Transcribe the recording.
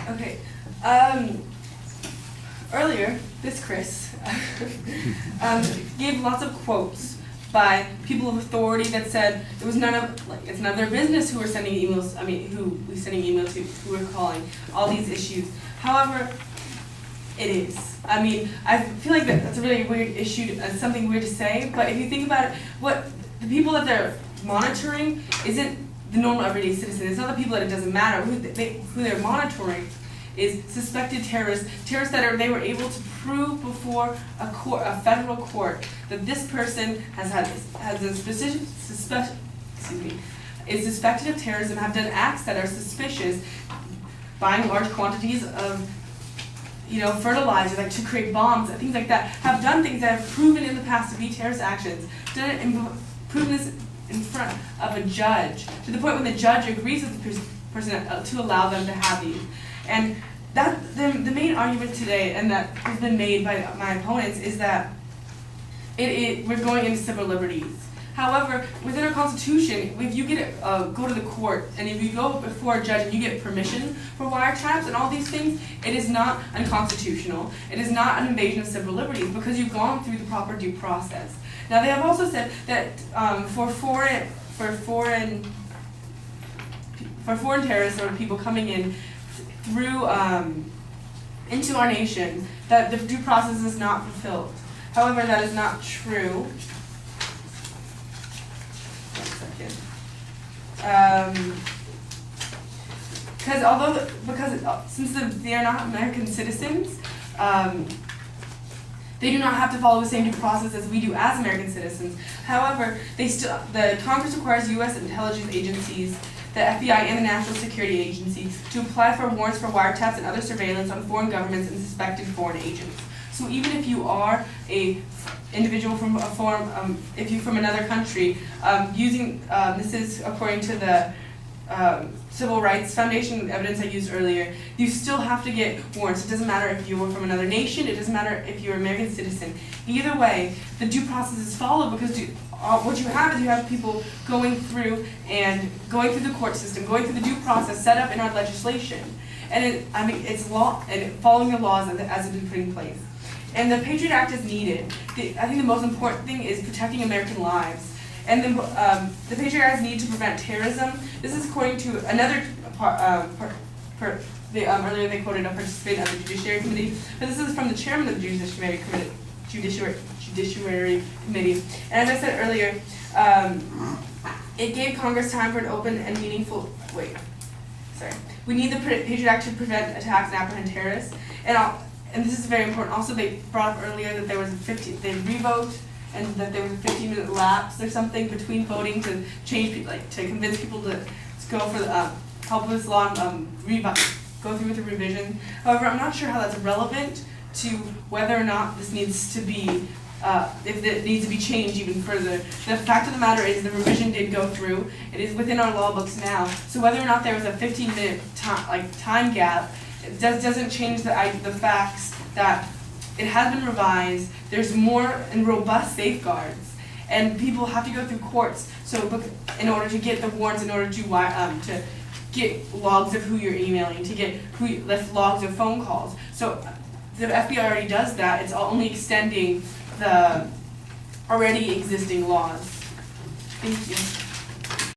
Okay. Earlier, this Chris gave lots of quotes by people of authority that said it was it's none of their business who were sending emails. I mean, who we sending emails to, who were calling all these issues. However, it is. I mean, I feel like that's a really weird issue, something weird to say. But if you think about it, what the people that they're monitoring isn't the normal everyday citizen. It's not the people that it doesn't matter. Who they're monitoring is suspected terrorists that they were able to prove before a federal court that this person has a is suspected of terrorism, have done acts that are suspicious, buying large quantities of fertilizer, like to create bombs, things like that, have done things that have proven in the past to be terrorist actions, done it and proven this in front of a judge, to the point when the judge agrees with the person to allow them to have these. And that the main argument today, and that has been made by my opponents, is that we're going into civil liberties. However, within our Constitution, if you go to the court, and if you go before a judge and you get permission for wiretaps and all these things, it is not unconstitutional. It is not an invasion of civil liberties because you've gone through the proper due process. Now, they have also said that for foreign terrorists or people coming in through into our nation, that the due process is not fulfilled. However, that is not true. Since they are not American citizens, they do not have to follow the same due process as we do as American citizens. However, the Congress requires U.S. intelligence agencies, the FBI and the National Security Agency, to apply for warrants for wiretaps and other surveillance on foreign governments and suspected foreign agents. So even if you are a individual from a foreign, if you're from another country, this is according to the Civil Rights Foundation evidence I used earlier, you still have to get warrants. It doesn't matter if you were from another nation, it doesn't matter if you're an American citizen. Either way, the due process is followed because what you have is you have people going through the court system, going through the due process set up in our legislation. And it's law, and following the laws as it has been put in place. And the Patriot Act is needed. I think the most important thing is protecting American lives. And the Patriot Act is needed to prevent terrorism. This is according to another earlier they quoted a participant of the Judiciary Committee, but this is from the chairman of the Judiciary Committee. And as I said earlier, it gave Congress time for an open and meaningful. We need the Patriot Act to prevent attacks and apprehend terrorists. And this is very important. Also, they brought up earlier that there was they revoked, and that there was a 15-minute lapse or something between voting to change people, to convince people to go for the help with this law, go through with the revision. However, I'm not sure how that's relevant to whether or not this needs to be, if it needs to be changed even further. The fact of the matter is the revision did go through. It is within our law books now. So whether or not there was a 15-minute time gap, it doesn't change the facts that it has been revised. There's more and robust safeguards, and people have to go through courts. So in order to get the warrants, in order to get logs of who you're emailing, to get logs of phone calls. So the FBI already does that. It's only extending the already existing laws. Thank you.